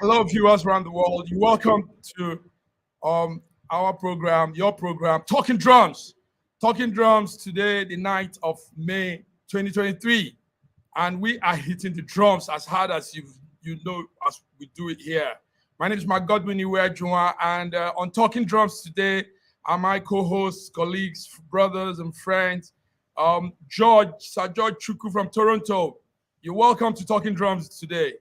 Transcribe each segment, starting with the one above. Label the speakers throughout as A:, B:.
A: Hello, viewers around the world. You're welcome to our program, your program, Talking Drums. Talking Drums today, the 9th of May, 2023. And we are hitting the drums as hard as you know as we do it here. My name is Mark Godwin Iweajunwa, and on Talking Drums today are my co-hosts, colleagues, brothers, and friends. Sir George Chukwu from Toronto. You're welcome to Talking Drums today.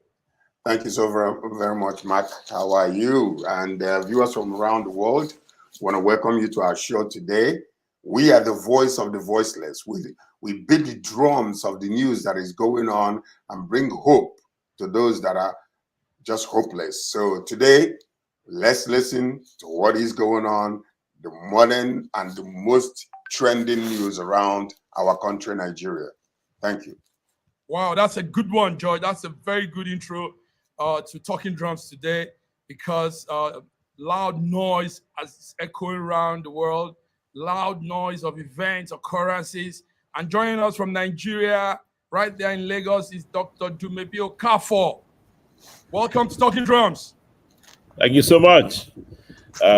B: Thank you so very much, Mark. How are you? And viewers from around the world, want to welcome you to our show today. We are the voice of the voiceless. We beat the drums of the news that is going on and bring hope to those that are just hopeless. So today, let's listen to what is going on, the modern and the most trending news around our country, Nigeria. Thank you.
A: Wow, that's a good one, George. That's a very good intro to Talking Drums today, because loud noise is echoing around the world, loud noise of events, occurrences. And joining us from Nigeria, right there in Lagos, is Dr. Dumebi Okafor. Welcome to Talking Drums.
C: Thank you so much.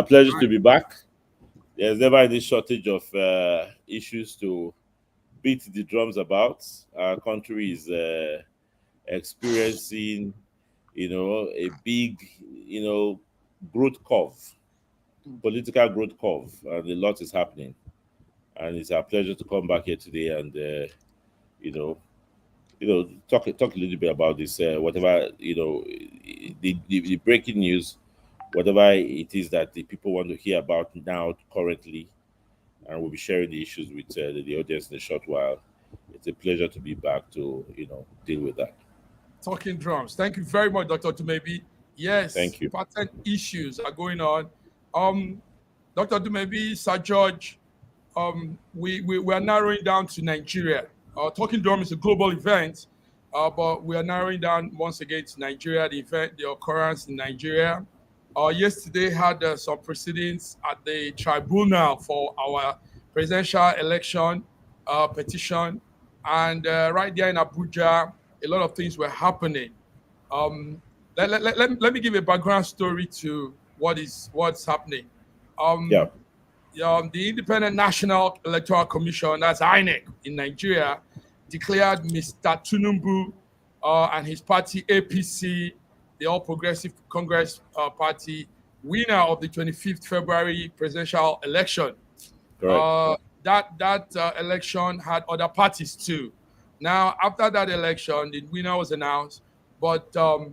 C: Pleasure to be back. There's never any shortage of issues to beat the drums about. Our country is experiencing, a big, growth curve, political growth curve, and a lot is happening. And it's our pleasure to come back here today and, talk a little bit about this, whatever, the breaking news, whatever it is that the people want to hear about now, currently, and we'll be sharing the issues with the audience in a short while. It's a pleasure to be back to, deal with that.
A: Talking Drums. Thank you very much, Dr. Dumebi. Yes,
C: thank you.
A: Patent issues are going on. Dr. Dumebi, Sir George, we are narrowing down to Nigeria. Talking Drum is a global event, but we are narrowing down once again to Nigeria, the occurrence in Nigeria. Yesterday had some proceedings at the Tribunal for our presidential election petition, and right there in Abuja, a lot of things were happening. Let me give a background story to what's happening. The Independent National Electoral Commission, that's INEC in Nigeria, declared Mr. Tinubu and his party APC, the All Progressive Congress Party, winner of the 25th February presidential election. That election had other parties too. Now, after that election, the winner was announced, but the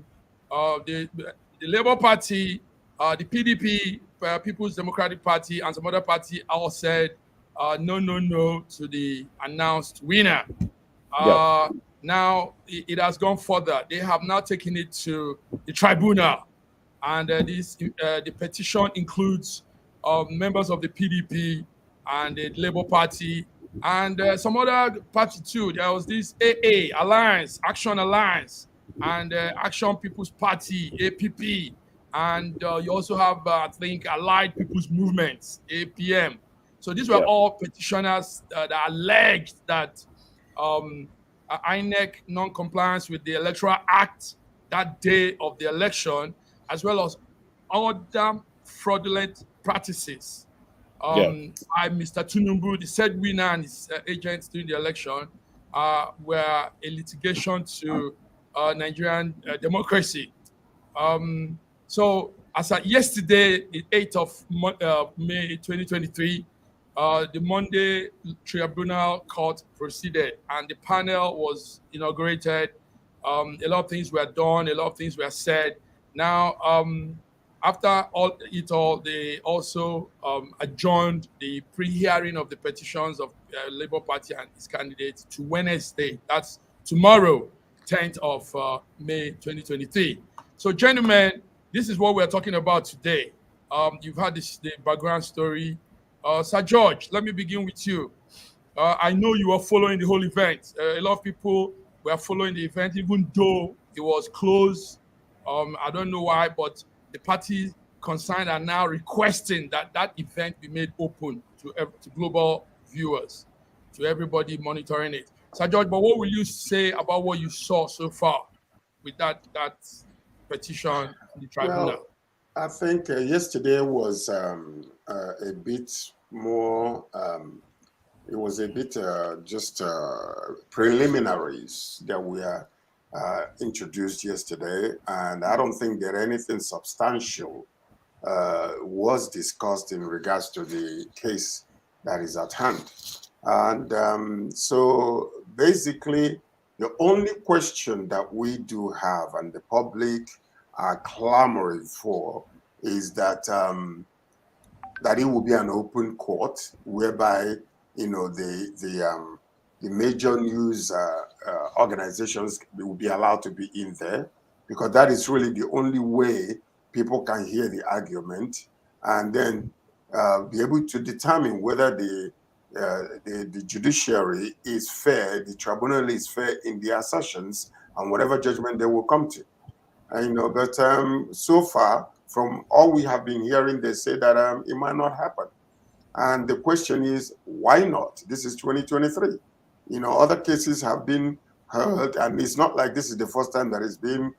A: Labour Party, the PDP, People's Democratic Party, and some other party all said no to the announced winner. Now, it has gone further. They have now taken it to the Tribunal, and the petition includes members of the PDP and the Labour Party, and some other party too. There was this AA, Alliance, Action Alliance, and Action People's Party, APP, and you also have, I think, Allied People's Movements, APM. So these were all petitioners that alleged that INEC non-compliance with the Electoral Act that day of the election, as well as other fraudulent practices by Mr. Tinubu, the said winner, and his agents during the election, were a litigation to Nigerian democracy. So as of yesterday, the 8th of May 2023, the Monday Tribunal Court proceeded, and the panel was inaugurated. A lot of things were done, a lot of things were said. Now, after all, they also adjourned the pre-hearing of the petitions of Labour Party and its candidates to Wednesday. That's tomorrow, 10th of May 2023. So, gentlemen, this is what we're talking about today. You've had the background story. Sir George, let me begin with you. I know you are following the whole event. A lot of people were following the event, even though it was closed. I don't know why, but the parties concerned are now requesting that that event be made open to global viewers, to everybody monitoring it. Sir George, but what will you say about what you saw so far with that petition to the tribunal?
B: Well, I think yesterday was a bit more, it was a bit just preliminaries that were introduced yesterday, and I don't think that anything substantial was discussed in regards to the case that is at hand. And so basically, the only question that we do have and the public are clamoring for is that that it will be an open court whereby the major news organizations will be allowed to be in there, because that is really the only way people can hear the argument and then be able to determine whether the judiciary is fair, the tribunal is fair in their assertions and whatever judgment they will come to. But so far, from all we have been hearing, they say that it might not happen. And the question is, why not? This is 2023. Other cases have been heard, and it's not like this is the first time that it's been,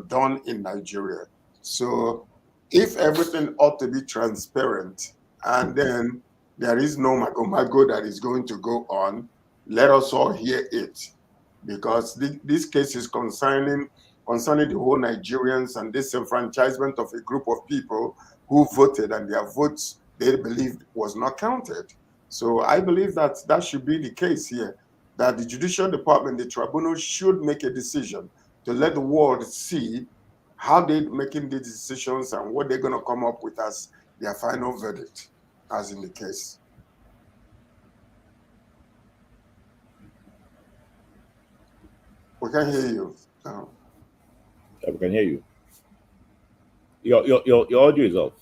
B: done in Nigeria. So if everything ought to be transparent, and then there is no mago that is going to go on, let us all hear it. Because this case is concerning the whole Nigerians and disenfranchisement of a group of people who voted and their votes they believed was not counted. So I believe that that should be the case here, that the judicial department, the tribunal, should make a decision to let the world see how they're making the decisions and what they're going to come up with as their final verdict, as in the case. We can hear you.
C: Yeah, we can hear you. Your audio is off.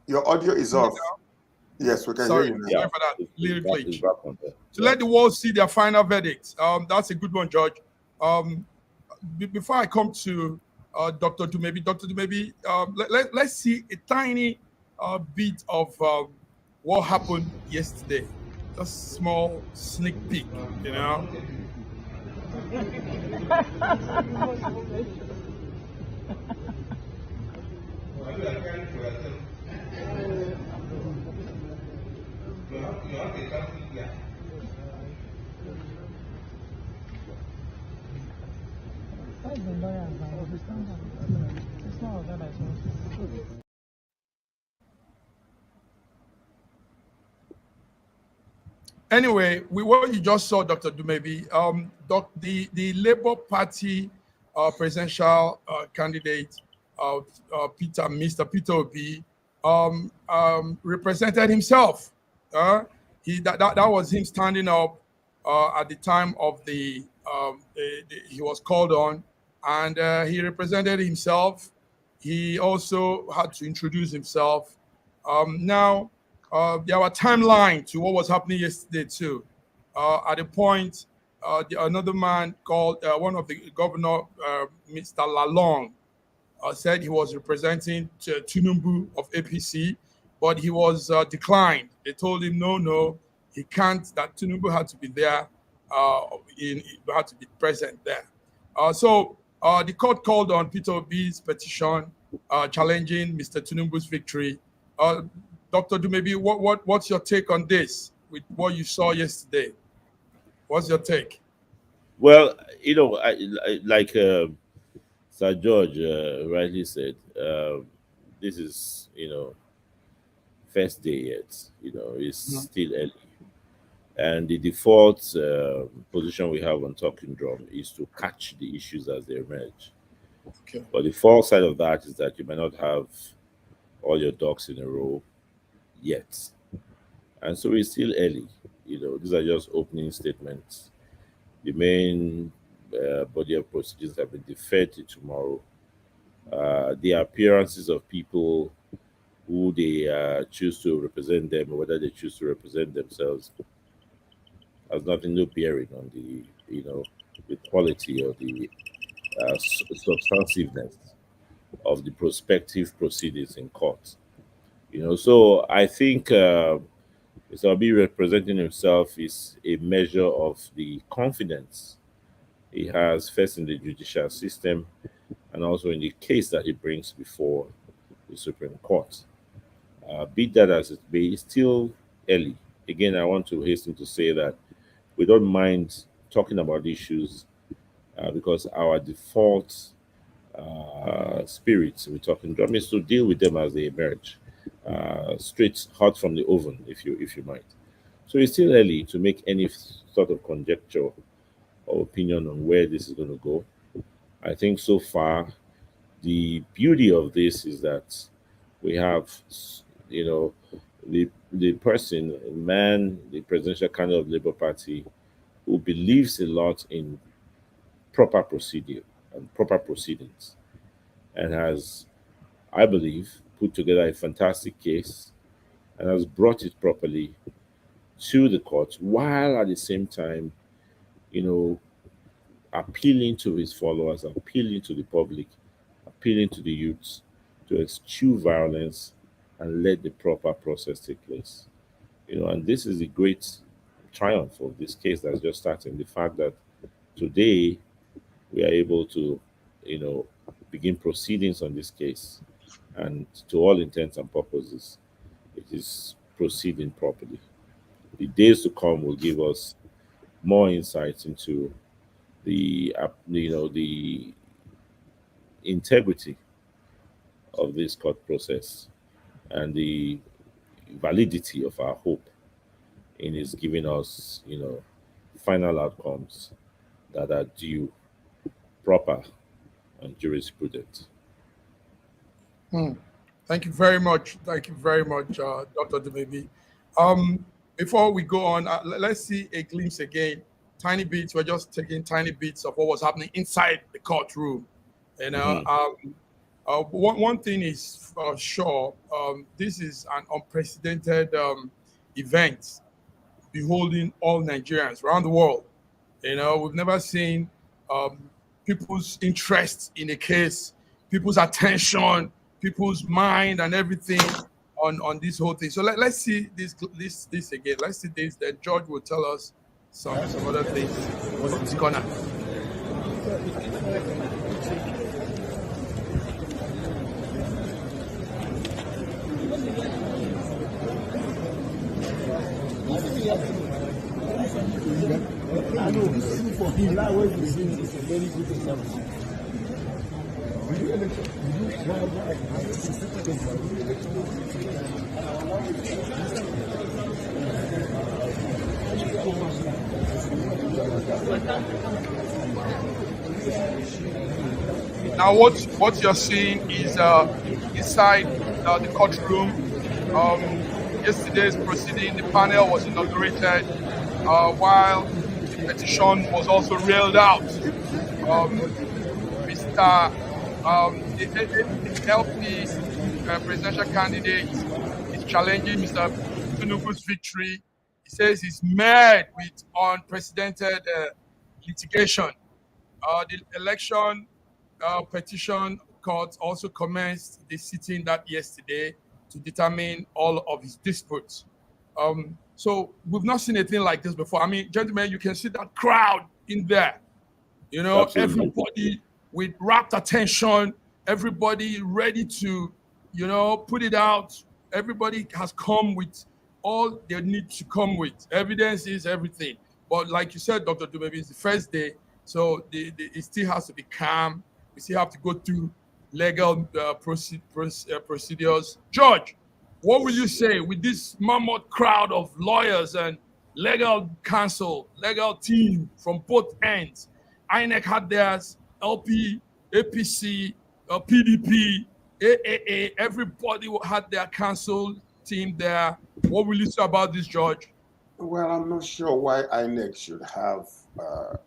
B: Your audio is off. Yes, we can hear you now.
A: Sorry for that. Little glitch. To
C: Yeah.
A: let the world see their final verdict. That's a good one, George. Before I come to Dr. Dumebi, let's see a tiny bit of what happened yesterday. Just small sneak peek, Anyway, what you just saw, Dr. Dumebi, the Labour Party presidential candidate, Mr. Peter Obi, represented himself. That was him standing up at the time of he was called on, and he represented himself. He also had to introduce himself. Now, there were timeline to what was happening yesterday too. At a point, another man called one of the governor, Mr. Lalong, said he was representing Tinubu of APC, but he was declined. They told him no, he can't. That Tinubu had to be there, had to be present there. So the court called on Peter Obi's petition challenging Mr. Tinubu's victory. Dr. Dumebi, what's your take on this with what you saw yesterday? What's your take?
C: Well, like Sir George rightly said, this is, first day yet. It's still early. And the default position we have on Talking Drum is to catch the issues as they emerge.
A: Okay.
C: But the false side of that is that you may not have all your ducks in a row yet. And so it's still early. These are just opening statements. The main body of proceedings have been deferred to tomorrow. The appearances of people who they choose to represent them or whether they choose to represent themselves has no bearing on the quality or the substantiveness of the prospective proceedings in court. So I think Mr. Obi representing himself is a measure of the confidence he has, first in the judicial system and also in the case that he brings before the Supreme Court. Be that as it may, it's still early. Again, I want to hasten to say that we don't mind talking about issues because our default spirits we're talking about is to deal with them as they emerge, straight hot from the oven, if you might. So it's still early to make any sort of conjecture or opinion on where this is going to go. I think so far the beauty of this is that we have, you know, the person, man, the presidential candidate of Labour Party, who believes a lot in proper procedure and proper proceedings, and has, I believe, put together a fantastic case and has brought it properly to the court, while at the same time, you know, appealing to his followers, appealing to the public, appealing to the youths to eschew violence and let the proper process take place. And this is the great triumph of this case that's just starting. The fact that today we are able to, begin proceedings on this case, and to all intents and purposes, it is proceeding properly. The days to come will give us more insights into the integrity of this court process and the validity of our hope in its giving us, final outcomes that are due, proper, and jurisprudent.
A: Thank you very much. Thank you very much, Dr. Dumebi. Before we go on, let's see a glimpse again. Tiny bits. We're just taking tiny bits of what was happening inside the courtroom. And one thing is sure. This is an unprecedented event beholding all Nigerians around the world. We've never seen people's interest in a case, people's attention, people's mind, and everything on this whole thing. So let's see this again. Let's see this. Then George will tell us some other things on this corner.
D: I know for him that way is a very good example.
A: Now, what you're seeing is inside the courtroom. Yesterday's proceeding, the panel was inaugurated, while the petition was also railed out. The LP presidential candidate is challenging Mr. Tinubu's victory. He says he's mad with unprecedented litigation. The election petition court also commenced the sitting that yesterday to determine all of his disputes. So we've not seen anything like this before. I mean, gentlemen, you can see that crowd in there.
C: Absolutely.
A: Everybody with rapt attention, everybody ready to, put it out. Everybody has come with all they need to come with. Evidence is everything. But like you said, Dr. Dumebi, it's the first day, so it still has to be calm. We still have to go through legal procedures. George, what will you say with this mammoth crowd of lawyers and legal counsel, legal team from both ends? INEC had theirs, LP, APC, PDP, AAA, everybody had their counsel team there. What will you say about this, George?
B: Well, I'm not sure why INEC should have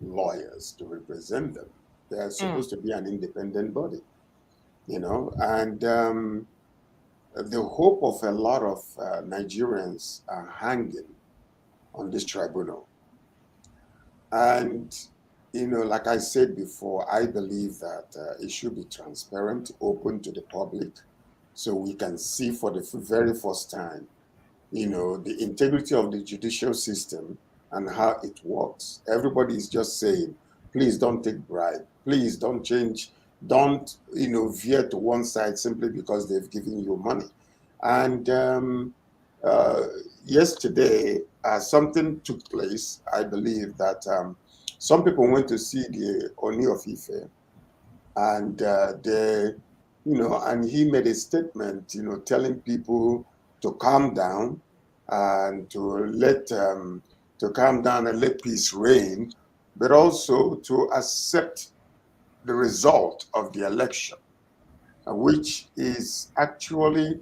B: lawyers to represent them. They are supposed to be an independent body, and the hope of a lot of Nigerians are hanging on this tribunal. And, like I said before, I believe that it should be transparent, open to the public, so we can see for the very first time, the integrity of the judicial system and how it works. Everybody is just saying, Please don't take bribe. Please don't change. Don't veer to one side simply because they've given you money. And yesterday, something took place. I believe that some people went to see the Oni of Ife, and and he made a statement, telling people to calm down and to calm down and let peace reign, but also to accept the result of the election, which is actually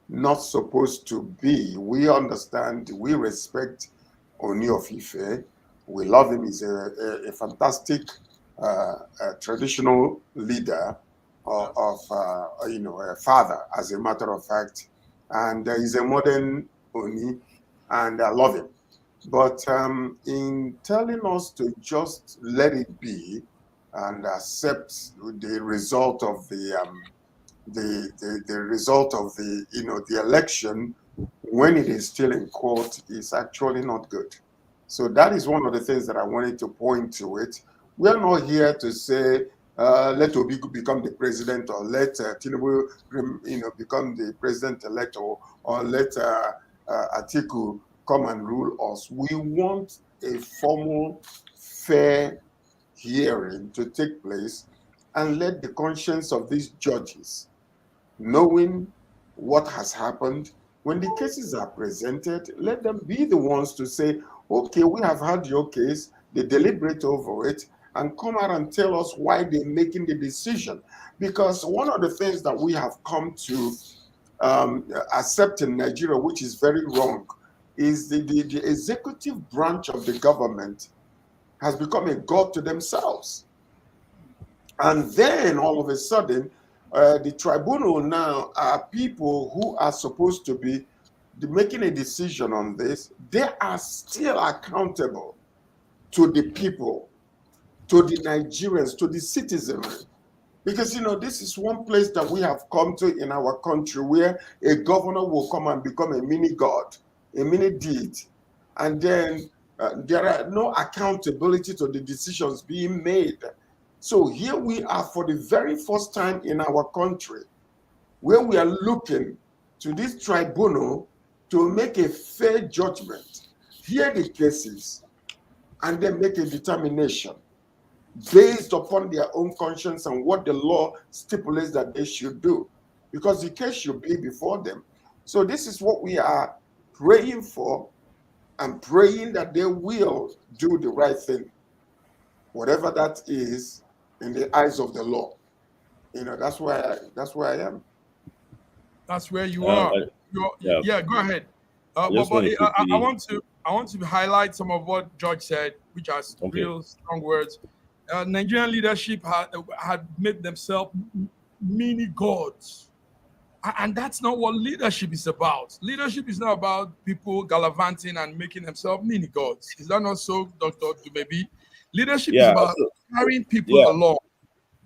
B: not supposed to be. We understand, we respect Oni of Ife. We love him. He's a fantastic traditional leader of a father, as a matter of fact. And he's a modern Oni, and I love him. But in telling us to just let it be and accept the result of the result of the election when it is still in court is actually not good. So that is one of the things that I wanted to point to it. We are not here to say let Obi become the president, or let Tinubu become the president-elect, or let Atiku come and rule us. We want a formal, fair hearing to take place, and let the conscience of these judges, knowing what has happened, when the cases are presented, let them be the ones to say, okay, we have had your case, they deliberate over it, and come out and tell us why they're making the decision. Because one of the things that we have come to accept in Nigeria, which is very wrong, is the executive branch of the government has become a god to themselves. And then all of a sudden, the tribunal now are people who are supposed to be making a decision on this. They are still accountable to the people, to the Nigerians, to the citizenry. Because, this is one place that we have come to in our country where a governor will come and become a mini god, a mini deity. And then there are no accountability to the decisions being made. So here we are for the very first time in our country, where we are looking to this tribunal to make a fair judgment, hear the cases, and then make a determination based upon their own conscience and what the law stipulates that they should do, because the case should be before them. So this is what we are praying for, and praying that they will do the right thing, whatever that is in the eyes of the law. That's where I am.
A: That's where you are. Yeah, go ahead. But I want to highlight some of what George said, which are real strong words. Nigerian leadership had made themselves mini gods. And that's not what leadership is about. Leadership is not about people gallivanting and making themselves mini gods. Is that not so, Dr. Dumebi? Leadership is about carrying people along,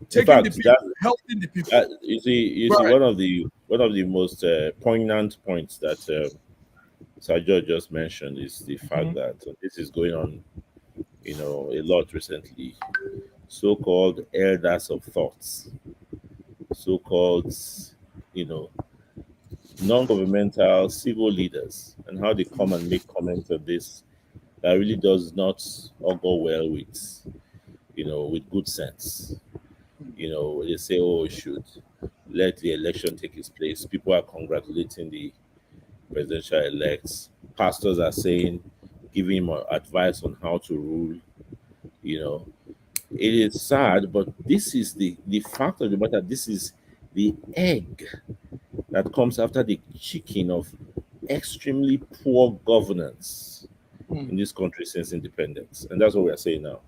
A: taking the people, helping the people.
C: You see, one of the most poignant points that Sir George just mentioned is the fact that this is going on, a lot recently. So-called elders of thoughts, so-called, non-governmental civil leaders, and how they come and make comments on this that really does not augur well with good sense. They say, oh, we should let the election take its place. People are congratulating the presidential elects. Pastors are saying, giving him advice on how to rule. It is sad, but this is the fact of the matter. This is the egg that comes after the chicken of extremely poor governance in this country since independence. And that's what we are saying now.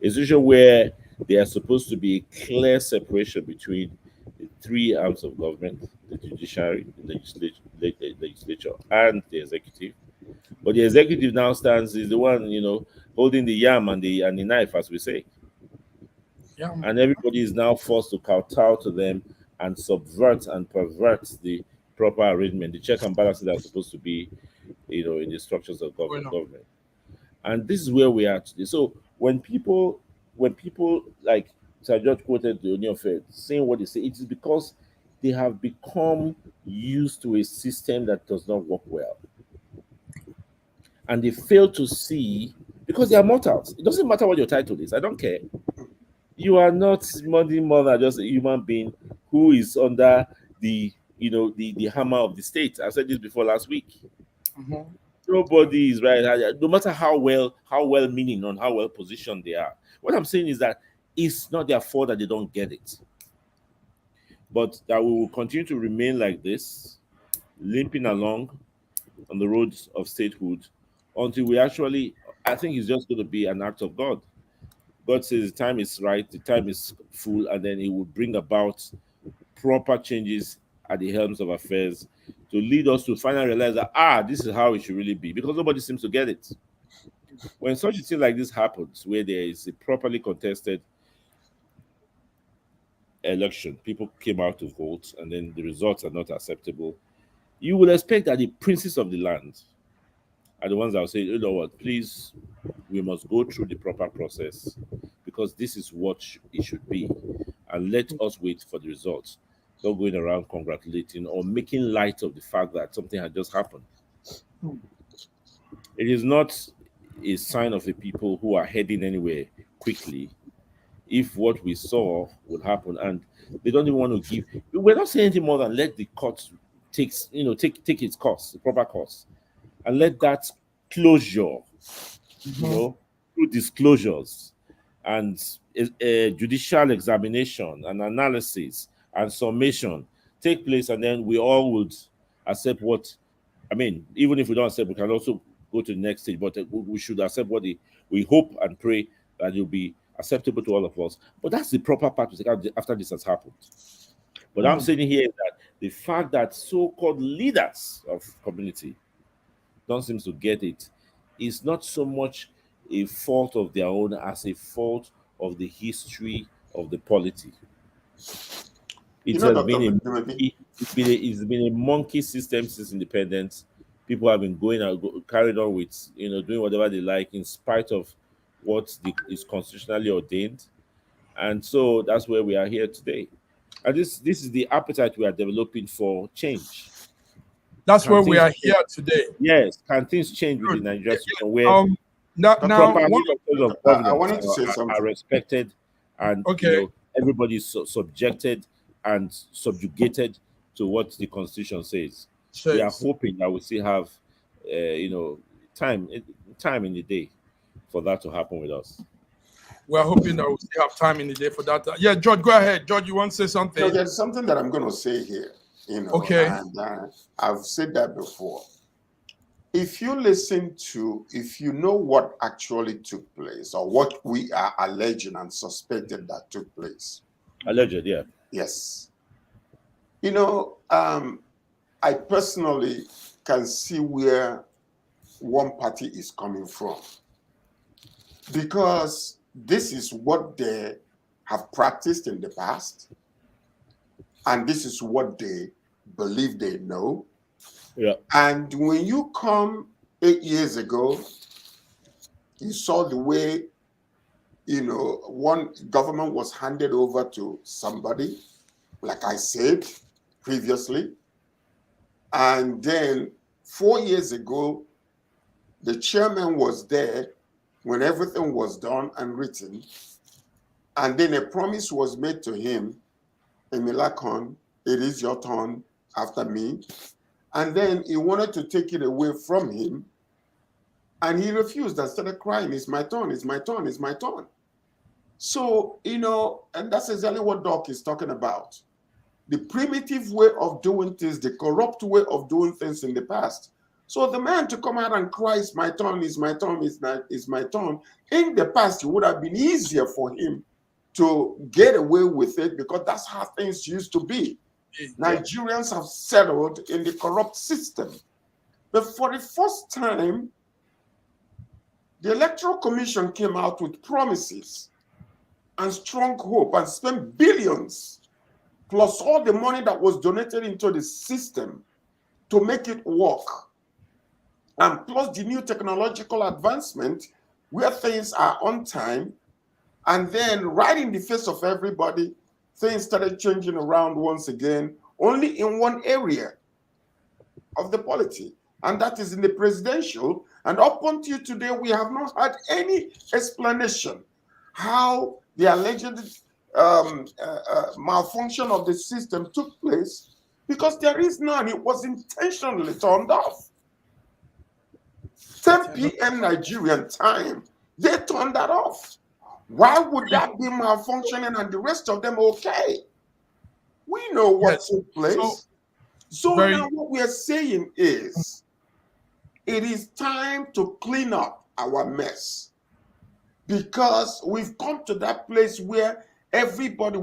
C: A situation where there are supposed to be a clear separation between the three arms of government, the judiciary, the legislature, and the executive. But the executive now is the one, holding the yam and the knife, as we say.
A: Yeah.
C: And everybody is now forced to kowtow to them and subvert and pervert the proper arrangement, the check and balances that are supposed to be, in the structures of government. And this is where we are today. So when people when people like Sir George quoted the Onion Fair saying what they say, it is because they have become used to a system that does not work well. And they fail to see, because they are mortals. It doesn't matter what your title is. I don't care. You are not more than just a human being who is under the hammer of the state. I said this before last week.
A: Mhm.
C: Nobody is right. No matter how well meaning and how well positioned they are. What I'm saying is that it's not their fault that they don't get it, but that we will continue to remain like this, limping along on the roads of statehood until we actually. I think it's just going to be an act of God. God says the time is right, the time is full, and then He will bring about proper changes at the helms of affairs to lead us to finally realize that this is how it should really be, because nobody seems to get it. When such a thing like this happens, where there is a properly contested election, people came out to vote, and then the results are not acceptable, you will expect that the princes of the land are the ones that will say, you know what, please, we must go through the proper process because this is what it should be. And let us wait for the results. Not going around congratulating or making light of the fact that something had just happened. It is not a sign of a people who are heading anywhere quickly if what we saw would happen, and they don't even want to give. We're not saying anything more than let the court take its course, the proper course, and let that closure, through disclosures and a judicial examination and analysis and summation take place, and then we all would accept what. I mean, even if we don't accept, we can also go to the next stage. But we should accept what we hope and pray that it will be acceptable to all of us. But that's the proper part to take after this has happened. But I'm saying here that the fact that so-called leaders of community don't seem to get it is not so much a fault of their own as a fault of the history of the polity. It has
B: Dr.
C: been
B: Timothy,
C: it's been a monkey system since independence. People have been carried on with doing whatever they like in spite of what is constitutionally ordained, and so that's where we are here today. And this is the appetite we are developing for change.
A: That's
C: Can
A: where we
C: things
A: are
C: change?
A: here today.
C: Yes, can things change with the
A: Good.
C: Nigerian system where
A: Now,
B: Dr.
A: now,
C: proper
A: one,
C: structures of
B: I
C: governance
B: wanted to say
C: are
B: something.
C: respected, and
A: okay,
C: everybody is subjected and subjugated to what the constitution says. We are
A: says
C: hoping that we still have time in the day for that to happen with us.
A: we're hoping that we'll still have time in the day for that. Yeah, George, go ahead. George, you want to say something?
B: There's something that I'm going to say here,
A: Okay.
B: and I've said that before. If you know what actually took place or what we are alleging and suspected that took place.
C: Alleged, yeah.
B: Yes. I personally can see where one party is coming from, because this is what they have practiced in the past, and this is what they believe they know.
C: Yeah.
B: And when you come 8 years ago, you saw the way, one government was handed over to somebody, like I said previously. And then 4 years ago, the chairman was there when everything was done and written. And then a promise was made to him, Emilakon, it is your turn after me. And then he wanted to take it away from him. And he refused and started crying, it's my turn, it's my turn, it's my turn. So, and that's exactly what Doc is talking about. The primitive way of doing things, the corrupt way of doing things in the past. So the man to come out and cry, it's my turn, it's my turn, it's my turn. In the past, it would have been easier for him to get away with it because that's how things used to be. Nigerians have settled in the corrupt system. But for the first time, the Electoral Commission came out with promises and strong hope and spent billions, plus all the money that was donated into the system to make it work. And plus the new technological advancement where things are on time And then right in the face of everybody, things started changing around once again, only in one area of the polity, and that is in the presidential. And up until today, we have not had any explanation how the alleged malfunction of the system took place, because there is none. It was intentionally turned off. 10 p.m. Nigerian time, they turned that off. Why would that be malfunctioning and the rest of them okay? We know what took place. So now what we are saying is, it is time to clean up our mess, because we've come to that place where everybody's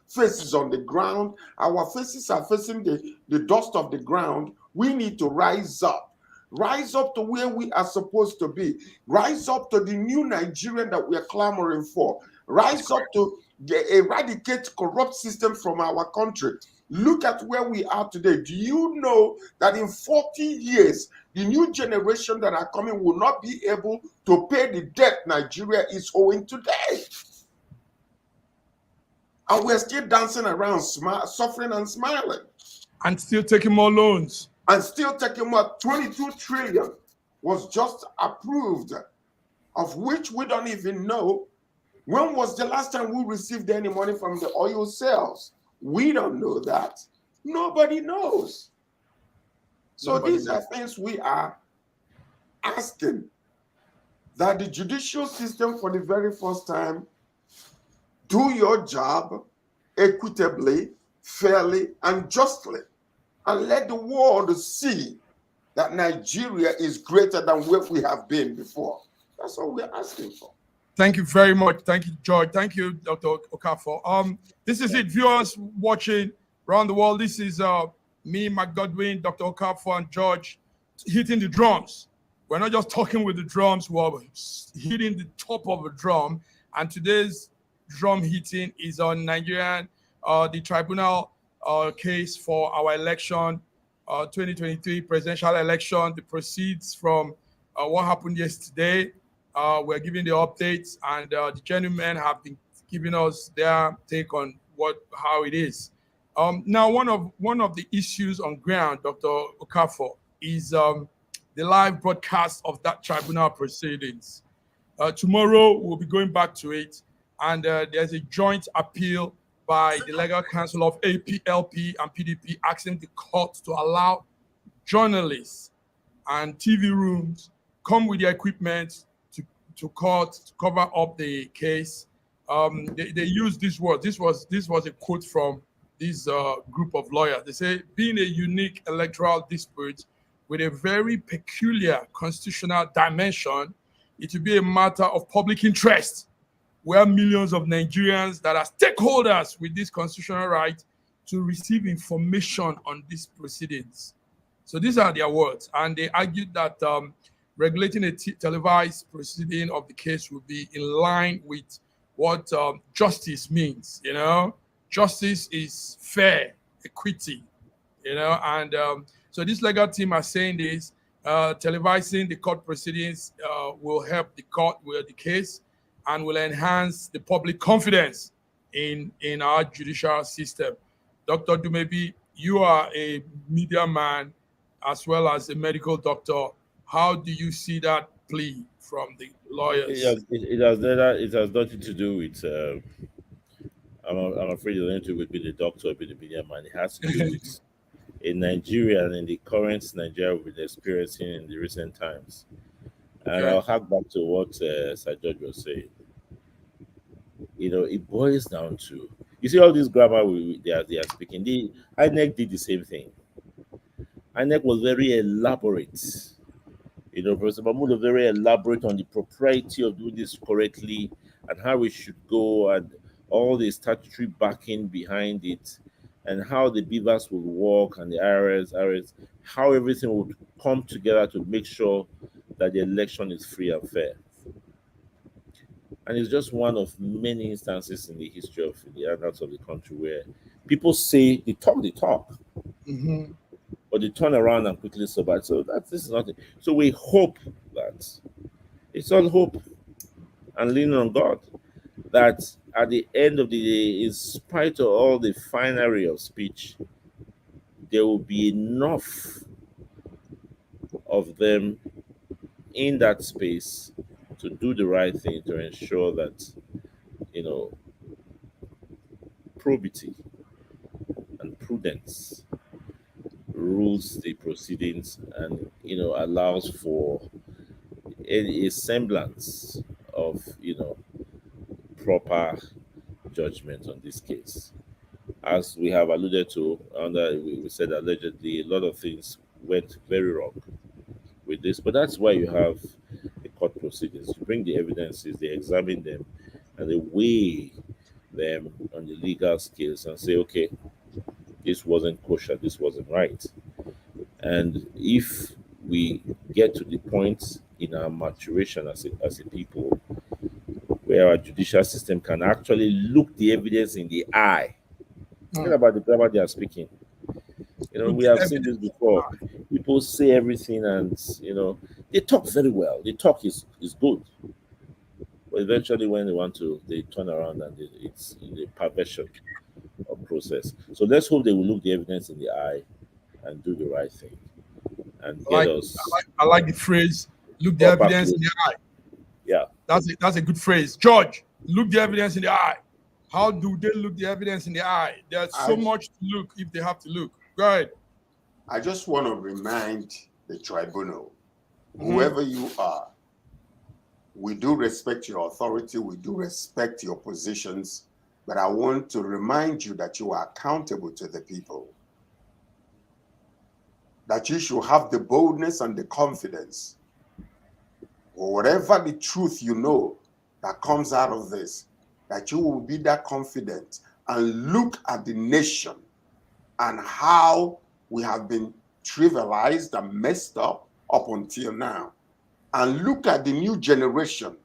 B: faces on the ground. Our faces are facing the dust of the ground. We need to rise up to where we are supposed to be, rise up to the new Nigerian that we are clamoring for, rise up to eradicate corrupt system from our country. Look at where we are today. Do you know that in 40 years, the new generation that are coming will not be able to pay the debt Nigeria is owing today? And we're still dancing around, suffering and smiling.
A: And still taking more loans.
B: And still taking more. 22 trillion was just approved, of which we don't even know. When was the last time we received any money from the oil sales? We don't know that. Nobody knows. So these are things we are asking, that the judicial system for the very first time do your job equitably, fairly, and justly, and let the world see that Nigeria is greater than where we have been before. That's all we're asking for.
A: Thank you very much. Thank you, George. Thank you, Dr. Okafor. This is it, viewers watching around the world. This is me, Mark Godwin, Dr. Okafor, and George hitting the drums. We're not just talking with the drums, we're hitting the top of a drum. And today's drum hitting is on Nigerian, the Tribunal case for our election, 2023 presidential election. The proceeds from what happened yesterday. We're giving the updates, and the gentlemen have been giving us their take on how it is. Now, one of the issues on ground, Dr. Okafor, is the live broadcast of that tribunal proceedings. Tomorrow, we'll be going back to it, and there's a joint appeal by the Legal Council of APLP and PDP asking the court to allow journalists and TV rooms come with their equipment to court to cover up the case. They use this word. This was a quote from this group of lawyers. They say, being a unique electoral dispute with a very peculiar constitutional dimension, it will be a matter of public interest, where millions of Nigerians that are stakeholders with this constitutional right to receive information on these proceedings. So these are their words. And they argued that regulating a televised proceeding of the case will be in line with what justice means. You know, justice is fair, equity, you know, and so this legal team are saying this, televising the court proceedings will help the court with the case and will enhance the public confidence in our judicial system. Dr. Dumebi, you are a media man as well as a medical doctor. How do you see that plea from the lawyers?
C: It has nothing to do with. I'm afraid it's nothing to do with being a doctor or being a media man. It has to do with in Nigeria and in the current Nigeria we've been experiencing in the recent times. And I'll hark back to what Sir George was saying. You know, it boils down to, you see all this grammar they are speaking. The INEC did the same thing. INEC was very elaborate. You know, Professor Mahmoud was very elaborate on the propriety of doing this correctly and how we should go and all the statutory backing behind it and how the beavers will work and the IRS, how everything would come together to make sure that the election is free and fair. And it's just one of many instances in the history of the annals of the country where people say they talk,
A: Mm-hmm.
C: but they turn around and quickly survive. So this is nothing. So we hope that it's all hope, and leaning on God. That at the end of the day, in spite of all the finery of speech, there will be enough of them in that space to do the right thing, to ensure that, you know, probity and prudence rules the proceedings, and, you know, allows for a semblance of, you know, proper judgment on this case. As we have alluded to, under we said allegedly, a lot of things went very wrong with this, but that's why you have the court proceedings. You bring the evidences, they examine them, and they weigh them on the legal scales and say, okay, this wasn't kosher, this wasn't right. And if we get to the point in our maturation as a people where our judicial system can actually look the evidence in the eye, think about the grammar they are speaking. You know, we have seen this before. People say everything, and, you know, they talk very well. The talk is good. But eventually, when they want to, they turn around and it's a perversion of process. So let's hope they will look the evidence in the eye and do the right thing and get us.
A: I like the phrase, look the evidence in the eye.
C: Yeah.
A: That's a good phrase. George, look the evidence in the eye. How do they look the evidence in the eye? There's so much to look if they have to look. Go ahead.
B: I just want to remind the tribunal, whoever you are, we do respect your authority, we do respect your positions, but I want to remind you that you are accountable to the people. That you should have the boldness and the confidence, or whatever the truth you know that comes out of this, that you will be that confident and look at the nation and how we have been trivialized and messed up until now. And look at the new generation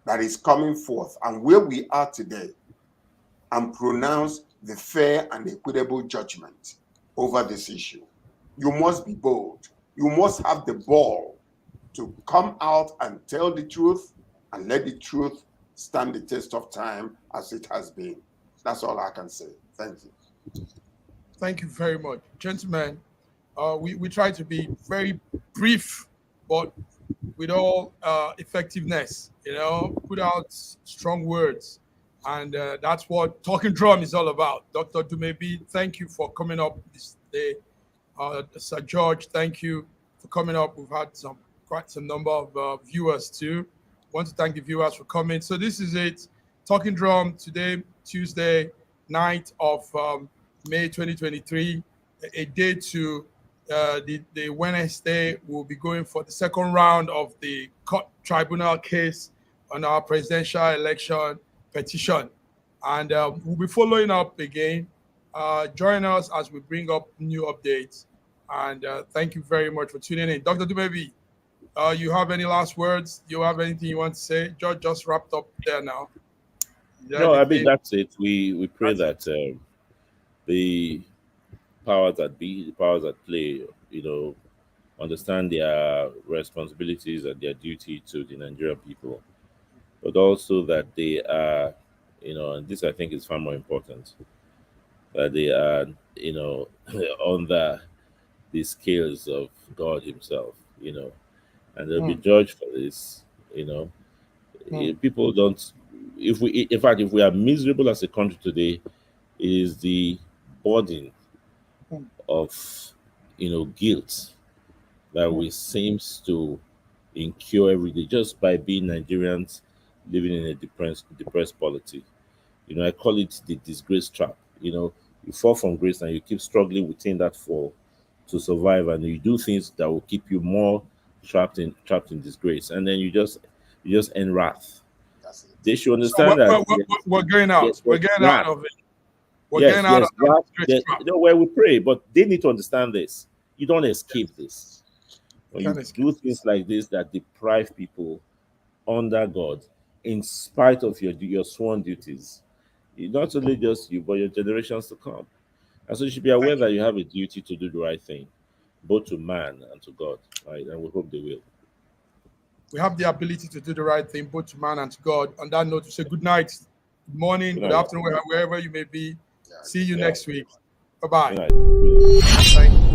B: that is coming forth and where we are today, and pronounce the fair and equitable judgment over this issue. You must be bold. You must have the ball to come out and tell the truth and let the truth stand the test of time as it has been. That's all I can say. Thank you.
A: Thank you very much. Gentlemen, we try to be very brief, but with all effectiveness, you know, put out strong words. And that's what Talking Drum is all about. Dr. Dumebi, thank you for coming up this day. Sir George, thank you for coming up. We've had quite some number of viewers too. Want to thank the viewers for coming. So this is it. Talking Drum today, Tuesday night of May 2023, a day to the Wednesday. We'll be going for the second round of the court tribunal case on our presidential election petition. And we'll be following up again. Join us as we bring up new updates. And thank you very much for tuning in. Dr. Dumebi, you have any last words? You have anything you want to say? George just wrapped up there now.
C: No, I mean, that's it. We pray that the powers that be, the powers that play, you know, understand their responsibilities and their duty to the Nigerian people, but also that they are, you know, and this I think is far more important, that they are, you know, under the scales of God Himself, you know, and they'll be judged for this, you know. People don't. If we are miserable as a country today, it is the burden of, you know, guilt that we seems to incur every day just by being Nigerians living in a depressed polity. You know, I call it the disgrace trap. You know, you fall from grace and you keep struggling within that fall to survive, and you do things that will keep you more trapped in disgrace, and then you just end wrath. They should understand
A: we're going out.
C: Yes,
A: we're getting out of it. We're
C: yes,
A: getting out of
C: yes, you know, where we pray, but they need to understand this. You don't escape this. When you do things like this that deprive people under God, in spite of your sworn duties, not only just you, but your generations to come. And so you should be aware that you have a duty to do the right thing, both to man and to God, right? And we hope they will.
A: we have the ability to do the right thing, both to man and to God. On that note, we say good night, good morning, good afternoon, wherever you may be. See you next week. Bye-bye.
C: Good night.
A: Thank you.